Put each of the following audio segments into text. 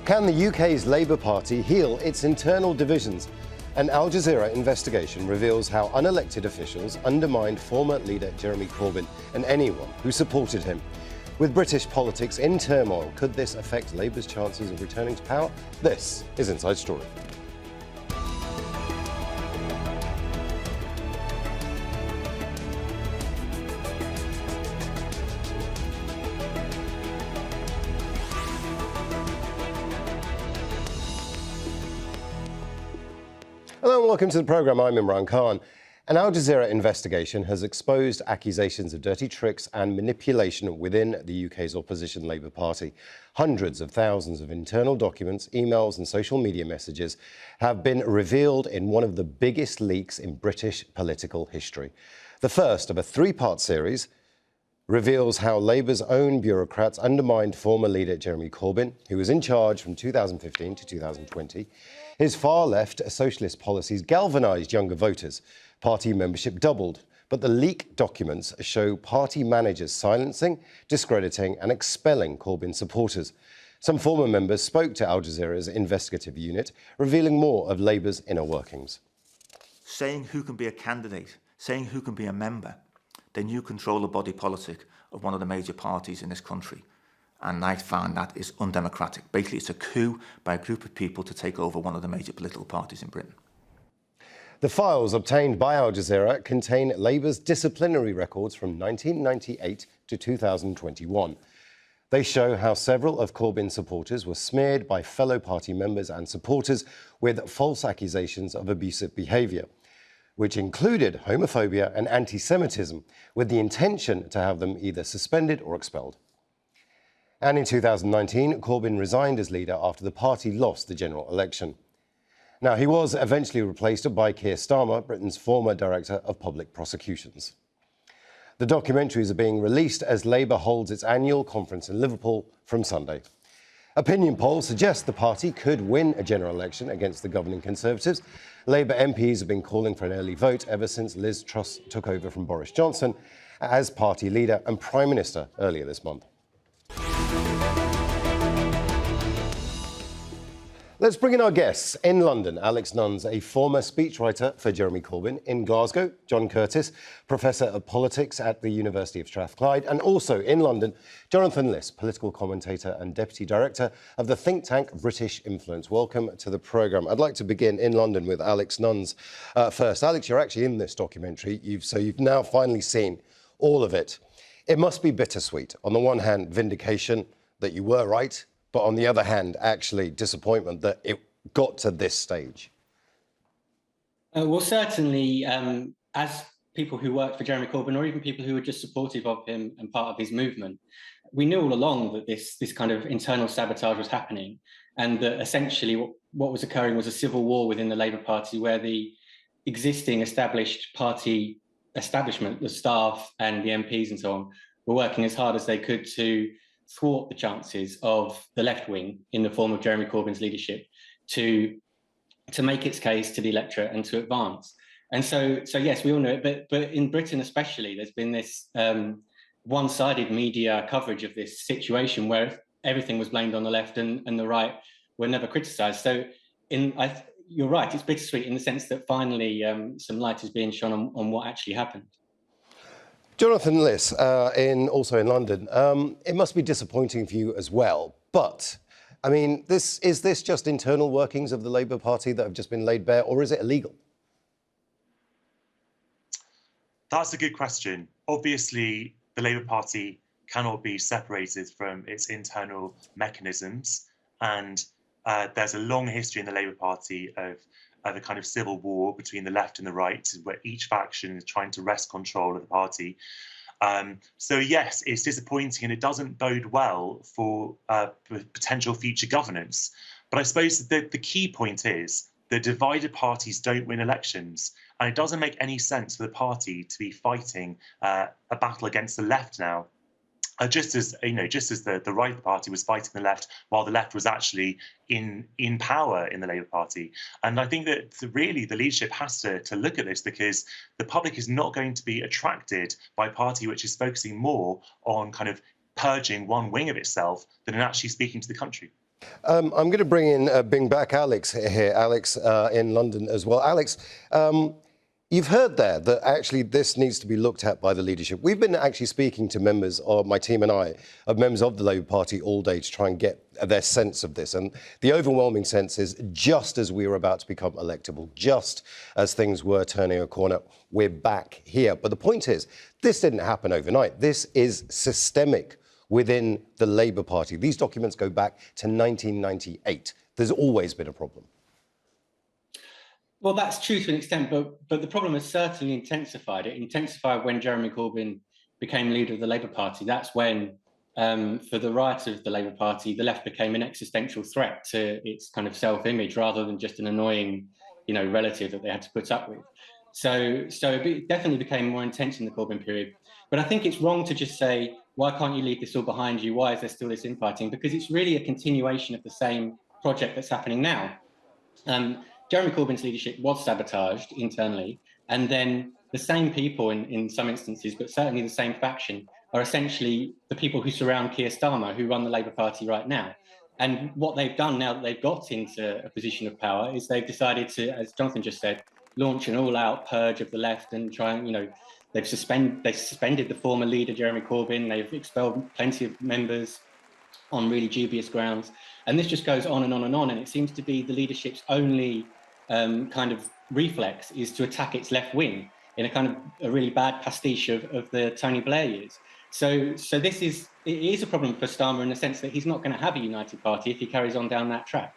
Can the UK's Labour Party heal its internal divisions? An Al Jazeera investigation reveals how unelected officials undermined former leader Jeremy Corbyn and anyone who supported him. With British politics in turmoil, could this affect Labour's chances of returning to power? This is Inside Story. Hello and welcome to the programme. I'm Imran Khan. An Al Jazeera investigation has exposed accusations of dirty tricks and manipulation within the UK's opposition Labour Party. Hundreds of thousands of internal documents, emails and social media messages have been revealed in one of the biggest leaks in British political history. The first of a three-part series reveals how Labour's own bureaucrats undermined former leader Jeremy Corbyn, who was in charge from 2015 to 2020. His far-left socialist policies galvanised younger voters. Party membership doubled, but the leaked documents show party managers silencing, discrediting and expelling Corbyn supporters. Some former members spoke to Al Jazeera's investigative unit, revealing more of Labour's inner workings. Saying who can be a candidate, saying who can be a member, then you control the body politic of one of the major parties in this country. And I found that is undemocratic. Basically, it's a coup by a group of people to take over one of the major political parties in Britain. The files obtained by Al Jazeera contain Labour's disciplinary records from 1998 to 2021. They show how several of Corbyn's supporters were smeared by fellow party members and supporters with false accusations of abusive behaviour, which included homophobia and anti-Semitism, with the intention to have them either suspended or expelled. And in 2019, Corbyn resigned as leader after the party lost the general election. Now, he was eventually replaced by Keir Starmer, Britain's former Director of Public Prosecutions. The documentaries are being released as Labour holds its annual conference in Liverpool from Sunday. Opinion polls suggest the party could win a general election against the governing Conservatives. Labour MPs have been calling for an early vote ever since Liz Truss took over from Boris Johnson as party leader and Prime Minister earlier this month. Let's bring in our guests. In London, Alex Nunns, a former speechwriter for Jeremy Corbyn. In Glasgow, John Curtice, Professor of Politics at the University of Strathclyde. And also in London, Jonathan Liss, political commentator and Deputy Director of the think tank British Influence. Welcome to the programme. I'd like to begin in London with Alex Nunns first. Alex, you're actually in this documentary, so you've now finally seen all of it. It must be bittersweet. On the one hand, vindication that you were right, but on the other hand, actually disappointment that it got to this stage. Well, certainly, as people who worked for Jeremy Corbyn, or even people who were just supportive of him and part of his movement, we knew all along that this kind of internal sabotage was happening, and that essentially what was occurring was a civil war within the Labour Party, where the existing established party establishment, the staff and the MPs and so on, were working as hard as they could to thwart the chances of the left wing, in the form of Jeremy Corbyn's leadership, to make its case to the electorate and to advance. And so yes, we all know it, but in Britain especially, there's been this one-sided media coverage of this situation where everything was blamed on the left and the right were never criticised. So you're right, it's bittersweet in the sense that finally some light is being shone on what actually happened. Jonathan Liss, also in London, it must be disappointing for you as well. But, I mean, is this just internal workings of the Labour Party that have just been laid bare, or is it illegal? That's a good question. Obviously, the Labour Party cannot be separated from its internal mechanisms. And there's a long history in the Labour Party of a kind of civil war between the left and the right, where each faction is trying to wrest control of the party. So yes, it's disappointing and it doesn't bode well for potential future governance. But I suppose the key point is that divided parties don't win elections. And it doesn't make any sense for the party to be fighting a battle against the left now. Just as the right of the party was fighting the left, while the left was actually in power in the Labour Party. And I think that really the leadership has to look at this, because the public is not going to be attracted by a party which is focusing more on kind of purging one wing of itself than in actually speaking to the country. I'm going to bring back Alex here. Alex in London as well. Alex, you've heard there that actually this needs to be looked at by the leadership. We've been actually speaking to members of my team and I, of members of the Labour Party all day to try and get their sense of this. And the overwhelming sense is just as we were about to become electable, just as things were turning a corner, we're back here. But the point is, this didn't happen overnight. This is systemic within the Labour Party. These documents go back to 1998. There's always been a problem. Well, that's true to an extent, but the problem has certainly intensified. It intensified when Jeremy Corbyn became leader of the Labour Party. That's when, for the right of the Labour Party, the left became an existential threat to its kind of self-image rather than just an annoying, relative that they had to put up with. So it definitely became more intense in the Corbyn period. But I think it's wrong to just say, why can't you leave this all behind you? Why is there still this infighting? Because it's really a continuation of the same project that's happening now. Jeremy Corbyn's leadership was sabotaged internally, and then the same people in some instances, but certainly the same faction, are essentially the people who surround Keir Starmer, who run the Labour Party right now. And what they've done now that they've got into a position of power is they've decided to, as Jonathan just said, launch an all-out purge of the left and try and, they've suspended the former leader, Jeremy Corbyn. They've expelled plenty of members on really dubious grounds. And this just goes on and on and on. And it seems to be the leadership's only kind of reflex is to attack its left wing in a kind of a really bad pastiche of the Tony Blair years. So it is a problem for Starmer in the sense that he's not going to have a united party if he carries on down that track.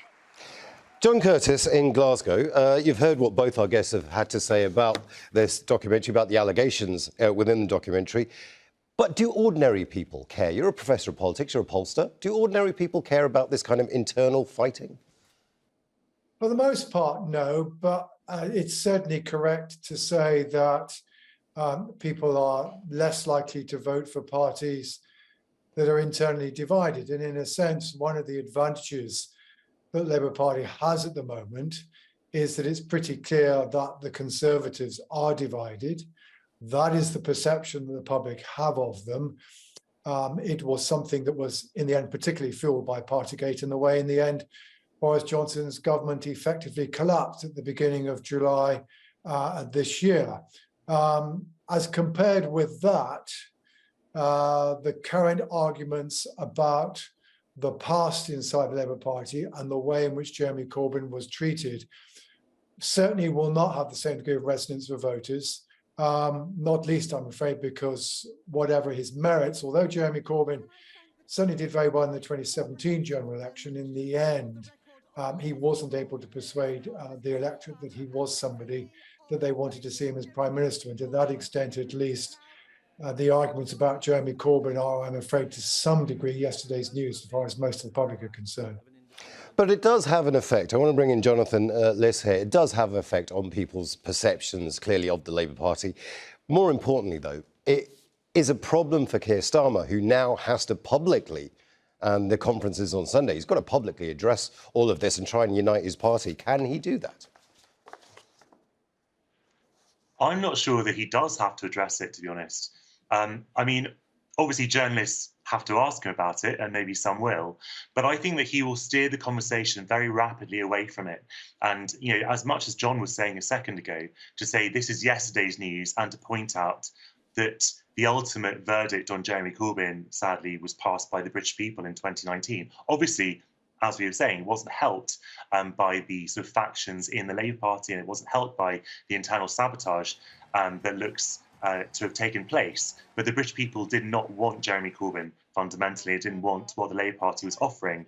John Curtice in Glasgow, you've heard what both our guests have had to say about this documentary, about the allegations within the documentary. But do ordinary people care? You're a professor of politics, you're a pollster. Do ordinary people care about this kind of internal fighting? For the most part, no, but it's certainly correct to say that people are less likely to vote for parties that are internally divided. And in a sense, one of the advantages that the Labour Party has at the moment is that it's pretty clear that the Conservatives are divided. That is the perception that the public have of them. It was something that was, in the end, particularly fueled by Partygate and the way, in the end, Boris Johnson's government effectively collapsed at the beginning of July this year. As compared with that, the current arguments about the past inside the Labour Party and the way in which Jeremy Corbyn was treated certainly will not have the same degree of resonance with voters. Not least, I'm afraid, because whatever his merits, although Jeremy Corbyn certainly did very well in the 2017 general election, in the end, he wasn't able to persuade the electorate that he was somebody that they wanted to see him as Prime Minister. And to that extent, at least, the arguments about Jeremy Corbyn are, I'm afraid, to some degree, yesterday's news, as far as most of the public are concerned. But it does have an effect. I want to bring in Jonathan Liss here. It does have an effect on people's perceptions, clearly, of the Labour Party. More importantly, though, it is a problem for Keir Starmer, who now has to publicly, and the conference is on Sunday, he's got to publicly address all of this and try and unite his party. Can he do that? I'm not sure that he does have to address it, to be honest. I mean, obviously journalists have to ask him about it, and maybe some will, but I think that he will steer the conversation very rapidly away from it. And, as much as John was saying a second ago, to say this is yesterday's news and to point out that the ultimate verdict on Jeremy Corbyn, sadly, was passed by the British people in 2019. Obviously, as we were saying, wasn't helped by the sort of factions in the Labour Party, and it wasn't helped by the internal sabotage that looks to have taken place. But the British people did not want Jeremy Corbyn, fundamentally. It didn't want what the Labour Party was offering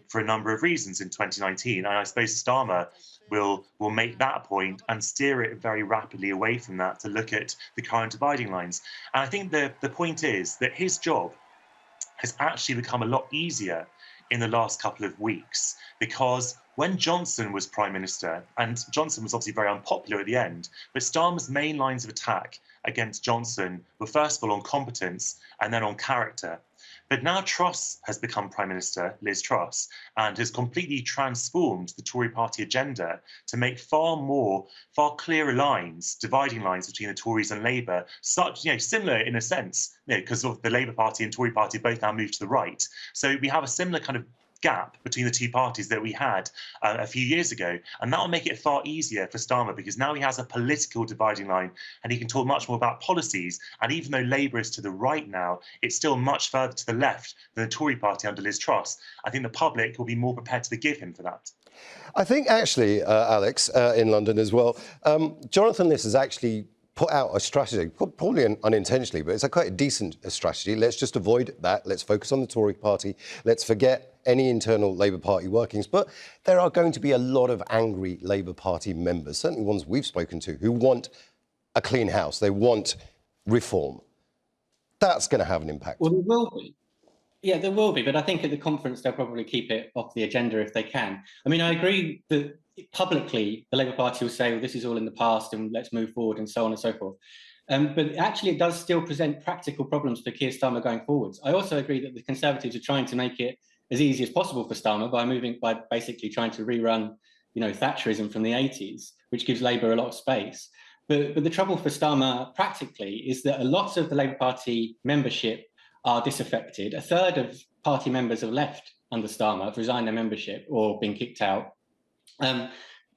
for a number of reasons in 2019. And I suppose Starmer will make that point and steer it very rapidly away from that to look at the current dividing lines. And I think the point is that his job has actually become a lot easier in the last couple of weeks, because when Johnson was Prime Minister, and Johnson was obviously very unpopular at the end, but Starmer's main lines of attack against Johnson were first of all on competence and then on character. But now Truss has become Prime Minister, Liz Truss, and has completely transformed the Tory party agenda to make far clearer lines, dividing lines between the Tories and Labour, similar in a sense, because of the Labour Party and Tory party both now moved to the right. So we have a similar kind of gap between the two parties that we had a few years ago. And that will make it far easier for Starmer, because now he has a political dividing line and he can talk much more about policies. And even though Labour is to the right now, it's still much further to the left than the Tory party under Liz Truss. I think the public will be more prepared to forgive him for that. I think actually, Alex, in London as well, Jonathan Liss has actually put out a strategy, probably unintentionally, but it's quite a decent strategy. Let's just avoid that. Let's focus on the Tory party. Let's forget any internal Labour Party workings. But there are going to be a lot of angry Labour Party members, certainly ones we've spoken to, who want a clean house. They want reform. That's going to have an impact. Well, there will be. Yeah, there will be. But I think at the conference, they'll probably keep it off the agenda if they can. I mean, I agree that publicly, the Labour Party will say, well, this is all in the past and let's move forward and so on and so forth. But actually, it does still present practical problems for Keir Starmer going forwards. I also agree that the Conservatives are trying to make it as easy as possible for Starmer by basically trying to rerun, Thatcherism from the 80s, which gives Labour a lot of space. But the trouble for Starmer practically is that a lot of the Labour Party membership are disaffected. A third of party members have left under Starmer, have resigned their membership or been kicked out.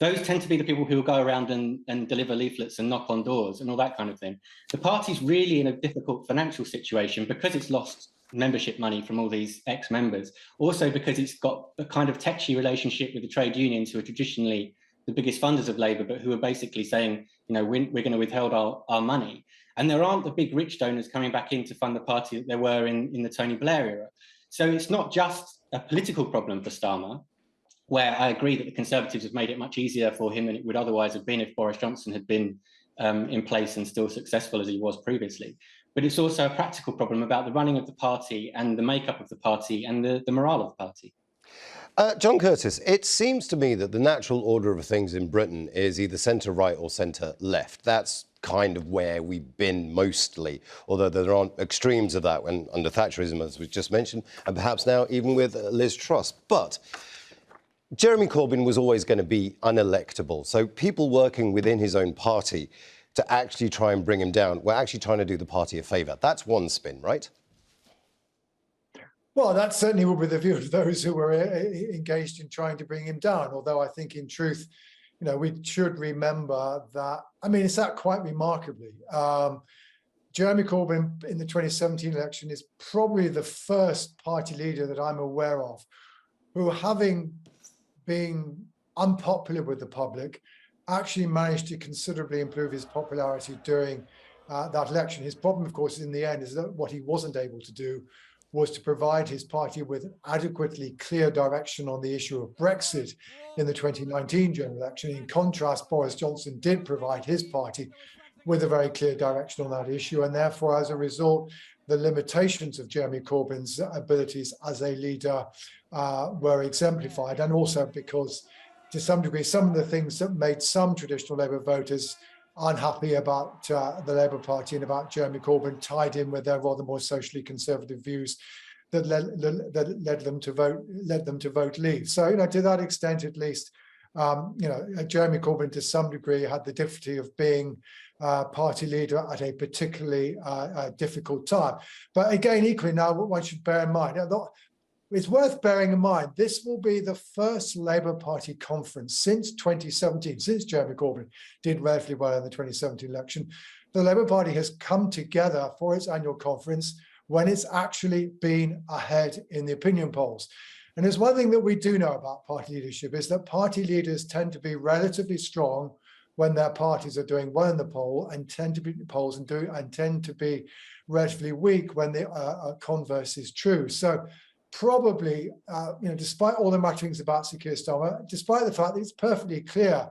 Those tend to be the people who will go around and deliver leaflets and knock on doors and all that kind of thing. The party's really in a difficult financial situation because it's lost membership money from all these ex-members. Also because it's got a kind of tetchy relationship with the trade unions, who are traditionally the biggest funders of Labour, but who are basically saying, we're going to withhold our money. And there aren't the big rich donors coming back in to fund the party that there were in the Tony Blair era. So it's not just a political problem for Starmer, where I agree that the Conservatives have made it much easier for him than it would otherwise have been if Boris Johnson had been in place and still successful as he was previously. But it's also a practical problem about the running of the party and the makeup of the party and the morale of the party. John Curtice, it seems to me that the natural order of things in Britain is either centre-right or centre-left. That's kind of where we've been mostly, although there aren't extremes of that when under Thatcherism, as we just mentioned, and perhaps now even with Liz Truss. But Jeremy Corbyn was always going to be unelectable. So people working within his own party to actually try and bring him down were actually trying to do the party a favour. That's one spin, right? Well, that certainly will be the view of those who were engaged in trying to bring him down. Although I think in truth, we should remember that, it's that quite remarkably. Jeremy Corbyn in the 2017 election is probably the first party leader that I'm aware of who, having been unpopular with the public, actually managed to considerably improve his popularity during that election. His problem, of course, in the end, is that what he wasn't able to do was to provide his party with adequately clear direction on the issue of Brexit in the 2019 general election. In contrast, Boris Johnson did provide his party with a very clear direction on that issue. And therefore, as a result, the limitations of Jeremy Corbyn's abilities as a leader were exemplified. And also because, to some degree, some of the things that made some traditional Labour voters unhappy about the Labour Party and about Jeremy Corbyn tied in with their rather more socially conservative views that led them to vote Leave. So, to that extent, at least, Jeremy Corbyn, to some degree, had the difficulty of being party leader at a particularly difficult time. But again, equally, now what one should bear in mind, it's worth bearing in mind, this will be the first Labour Party conference since 2017, since Jeremy Corbyn did relatively well in the 2017 election. The Labour Party has come together for its annual conference when it's actually been ahead in the opinion polls. And there's one thing that we do know about party leadership is that party leaders tend to be relatively strong when their parties are doing well in the poll, and tend to be relatively weak when the converse is true. So probably, despite all the mutterings about Sir Keir Starmer, despite the fact that it's perfectly clear,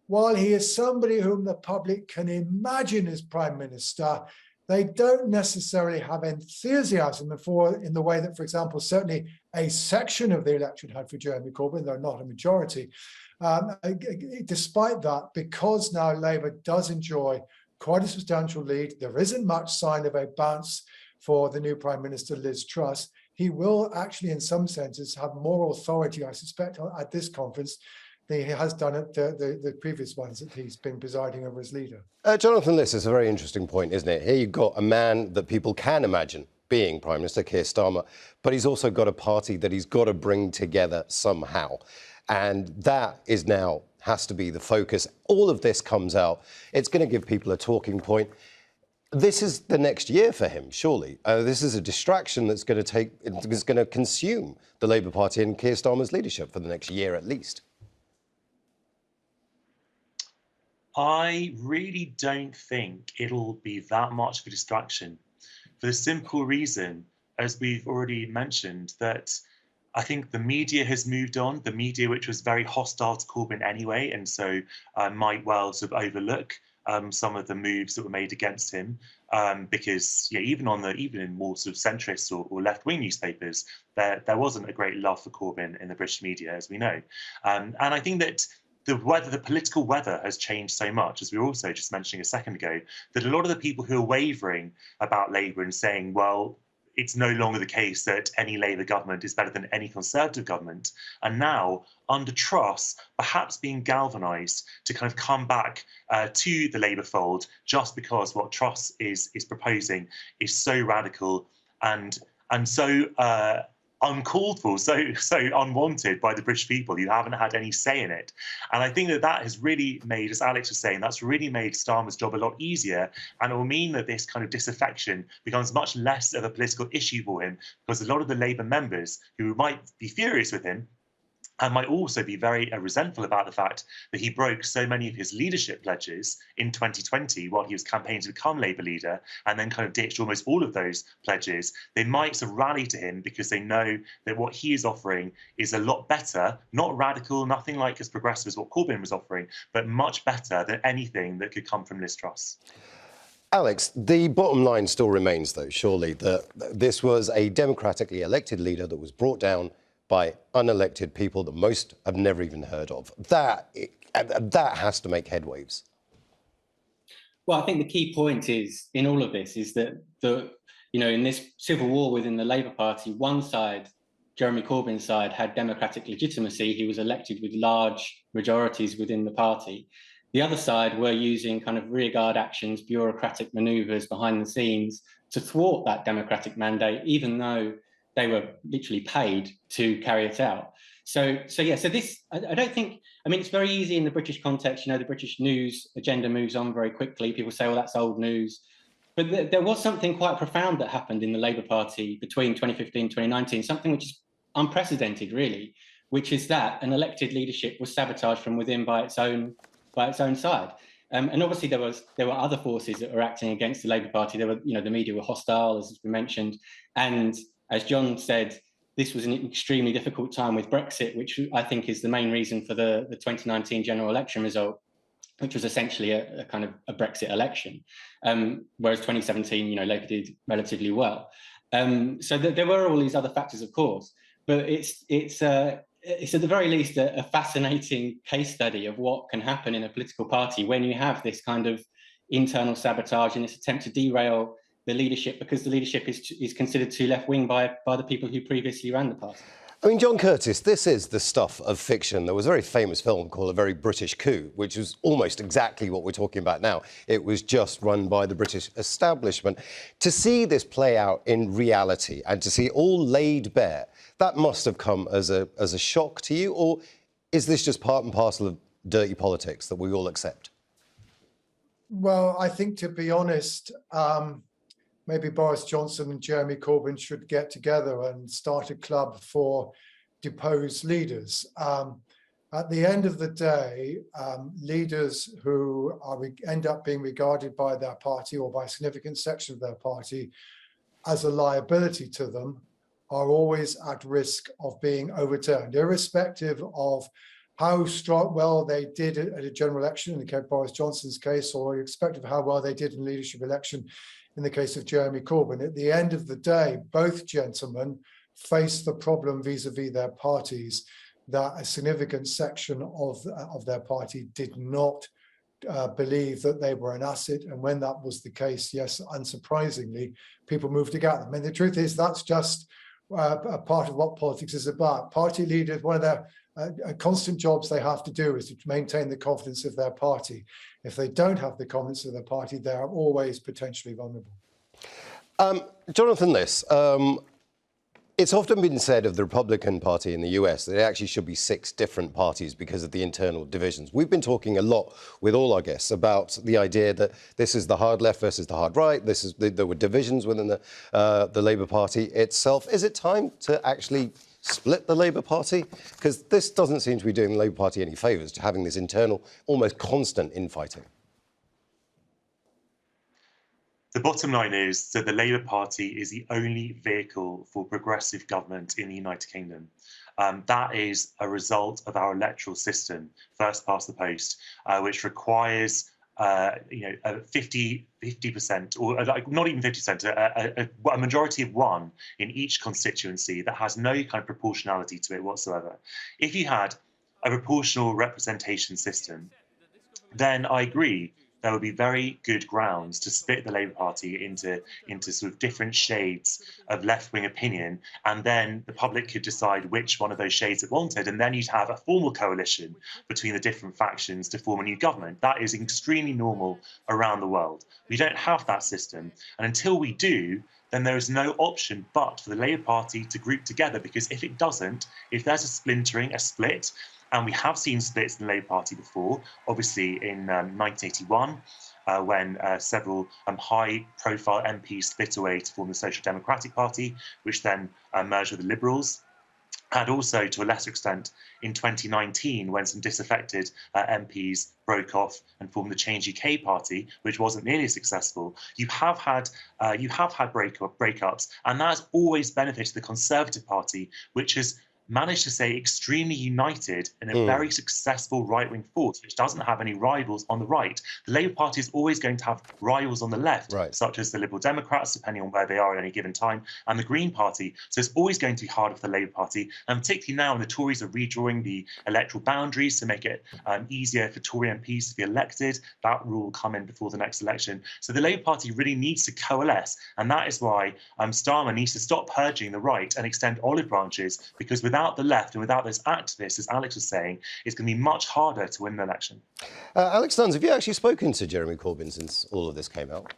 while he is somebody whom the public can imagine as Prime Minister, they don't necessarily have enthusiasm in the way that, for example, certainly a section of the electorate had for Jeremy Corbyn, though not a majority. Despite that, because now Labour does enjoy quite a substantial lead, there isn't much sign of a bounce for the new Prime Minister, Liz Truss. He will actually, in some senses, have more authority, I suspect, at this conference than he has done at the previous ones that he's been presiding over as leader. Jonathan Liss is a very interesting point, isn't it? Here you've got a man that people can imagine being Prime Minister, Keir Starmer, but he's also got a party that he's got to bring together somehow. And that is now has to be the focus. All of this comes out. It's going to give people a talking point. This is the next year for him, surely. This is a distraction that's going to consume the Labour Party and Keir Starmer's leadership for the next year at least. I really don't think it'll be that much of a distraction, for the simple reason, as we've already mentioned, that I think the media has moved on, the media which was very hostile to Corbyn anyway, and so might well sort of overlook some of the moves that were made against him, because even in more sort of centrist or left-wing newspapers, there wasn't a great love for Corbyn in the British media, as we know, and I think that the political weather has changed so much, as we were also just mentioning a second ago, that a lot of the people who are wavering about Labour and saying, well, it's no longer the case that any Labour government is better than any Conservative government, and now, under Truss, perhaps being galvanised to kind of come back to the Labour fold, just because what Truss is proposing is so radical and so uncalled for, so unwanted by the British people. You haven't had any say in it. And I think that has really made, as Alex was saying, that's really made Starmer's job a lot easier. And it will mean that this kind of disaffection becomes much less of a political issue for him, because a lot of the Labour members who might be furious with him and might also be very resentful about the fact that he broke so many of his leadership pledges in 2020 while he was campaigning to become Labour leader, and then kind of ditched almost all of those pledges. They might sort of rally to him because they know that what he is offering is a lot better, not radical, nothing like as progressive as what Corbyn was offering, but much better than anything that could come from Liz Truss. Alex, the bottom line still remains, though, surely, that this was a democratically elected leader that was brought down by unelected people that most have never even heard of. That has to make headwaves. Well, I think the key point is in all of this is that in this civil war within the Labour Party, one side, Jeremy Corbyn's side, had democratic legitimacy. He was elected with large majorities within the party. The other side were using kind of rearguard actions, bureaucratic manoeuvres behind the scenes to thwart that democratic mandate, even though they were literally paid to carry it out. So this, I don't think, I mean, it's very easy in the British context, the British news agenda moves on very quickly. People say, well, that's old news. But there was something quite profound that happened in the Labour Party between 2015 and 2019, something which is unprecedented, really, which is that an elected leadership was sabotaged from within by its own side. And obviously there were other forces that were acting against the Labour Party. There were, the media were hostile, as we mentioned, and as John said, this was an extremely difficult time with Brexit, which I think is the main reason for the 2019 general election result, which was essentially a kind of a Brexit election, whereas 2017, Labour did relatively well. So there were all these other factors, of course, but it's at the very least a fascinating case study of what can happen in a political party when you have this kind of internal sabotage and this attempt to derail the leadership, because the leadership is considered too left-wing by the people who previously ran the party. I mean, John Curtice, this is the stuff of fiction. There was a very famous film called A Very British Coup, which was almost exactly what we're talking about now. It was just run by the British establishment. To see this play out in reality and to see it all laid bare, that must have come as a shock to you, or is this just part and parcel of dirty politics that we all accept? Well, I think, to be honest, maybe Boris Johnson and Jeremy Corbyn should get together and start a club for deposed leaders. At the end of the day, leaders who end up being regarded by their party or by a significant section of their party as a liability to them are always at risk of being overturned, irrespective of how well they did at a general election in the case of Boris Johnson's case, or irrespective of how well they did in leadership election in the case of Jeremy Corbyn. At the end of the day, both gentlemen face the problem vis-a-vis their parties that a significant section of their party did not believe that they were an asset. And when that was the case, yes, unsurprisingly, people moved against them. I mean, the truth is that's just a part of what politics is about. Party leaders, one of their constant jobs they have to do is to maintain the confidence of their party. If they don't have the confidence of their party, they are always potentially vulnerable. Jonathan Liss, it's often been said of the Republican Party in the US that it actually should be 6 different parties because of the internal divisions. We've been talking a lot with all our guests about the idea that this is the hard left versus the hard right. There were divisions within the Labour Party itself. Is it time to actually split the Labour Party? Because this doesn't seem to be doing the Labour Party any favours, having this internal, almost constant infighting. The bottom line is that the Labour Party is the only vehicle for progressive government in the United Kingdom. That is a result of our electoral system, first past the post, which requires 50%, or not even 50%, a majority of 1 in each constituency that has no kind of proportionality to it whatsoever. If you had a proportional representation system, then I agree there would be very good grounds to split the Labour Party into sort of different shades of left-wing opinion, and then the public could decide which one of those shades it wanted, and then you'd have a formal coalition between the different factions to form a new government. That is extremely normal around the world. We don't have that system, and until we do, then there is no option but for the Labour Party to group together, because if it doesn't, if there's a splintering, a split, and we have seen splits in the Labour Party before, obviously in 1981, when several high-profile MPs split away to form the Social Democratic Party, which then merged with the Liberals. And also, to a lesser extent, in 2019, when some disaffected MPs broke off and formed the Change UK party, which wasn't nearly as successful. You have had breakups, and that has always benefited the Conservative Party, which has managed to stay extremely united in a very successful right-wing force, which doesn't have any rivals on the right. The Labour Party is always going to have rivals on the left, such as the Liberal Democrats, depending on where they are at any given time, and the Green Party. So it's always going to be harder for the Labour Party, and particularly now when the Tories are redrawing the electoral boundaries to make it easier for Tory MPs to be elected. That rule will come in before the next election. So the Labour Party really needs to coalesce, and that is why Starmer needs to stop purging the right and extend olive branches, because without the left and without those activists, as Alex was saying, it's going to be much harder to win the election. Alex Nunns, have you actually spoken to Jeremy Corbyn since all of this came out?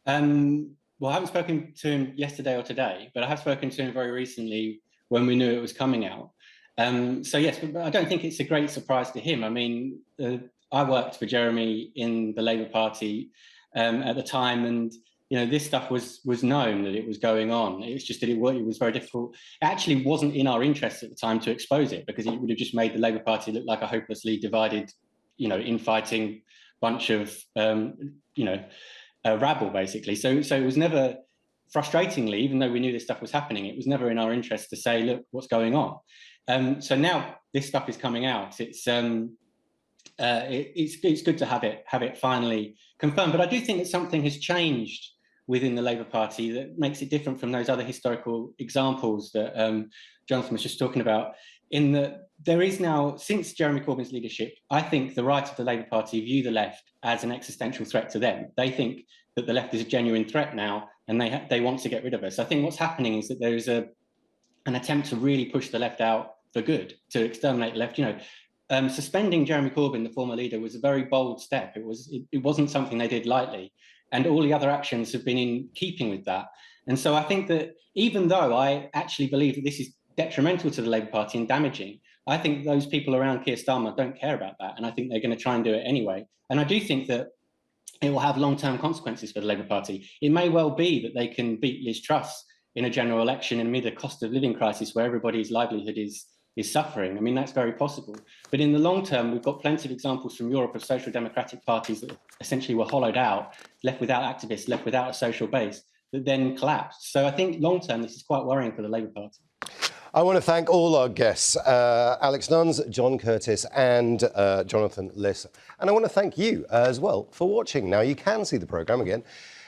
Well, I haven't spoken to him yesterday or today, but I have spoken to him very recently when we knew it was coming out. So yes, but I don't think it's a great surprise to him. I mean, I worked for Jeremy in the Labour Party at the time, and this stuff was known that it was going on. It's just that it was very difficult. It actually wasn't in our interest at the time to expose it, because it would have just made the Labour Party look like a hopelessly divided, infighting bunch of, rabble, basically. So it was never, frustratingly, even though we knew this stuff was happening, it was never in our interest to say, look, what's going on. So now this stuff is coming out. It's good to have it finally confirmed. But I do think that something has changed within the Labour Party that makes it different from those other historical examples that Jonathan was just talking about. In that there is now, since Jeremy Corbyn's leadership, I think the right of the Labour Party view the left as an existential threat to them. They think that the left is a genuine threat now, and they want to get rid of us. I think what's happening is that there is an attempt to really push the left out for good, to exterminate the left. Suspending Jeremy Corbyn, the former leader, was a very bold step. It wasn't something they did lightly, and all the other actions have been in keeping with that. And so I think that even though I actually believe that this is detrimental to the Labour Party and damaging, I think those people around Keir Starmer don't care about that, and I think they're going to try and do it anyway. And I do think that it will have long-term consequences for the Labour Party. It may well be that they can beat Liz Truss in a general election amid a cost of living crisis where everybody's livelihood is suffering. I mean, that's very possible. But in the long term, we've got plenty of examples from Europe of social democratic parties that essentially were hollowed out, left without activists, left without a social base, that then collapsed. So I think long term, this is quite worrying for the Labour Party. I want to thank all our guests, Alex Nunns, John Curtice and Jonathan Liss. And I want to thank you as well for watching. Now, you can see the programme again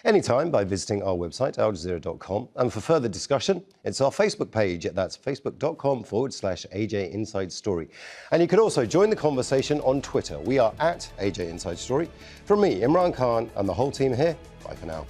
anytime by visiting our website, aljazeera.com. And for further discussion, it's our Facebook page. That's facebook.com/AJ Inside Story. And you can also join the conversation on Twitter. We are at AJ Inside Story. From me, Imran Khan, and the whole team here, bye for now.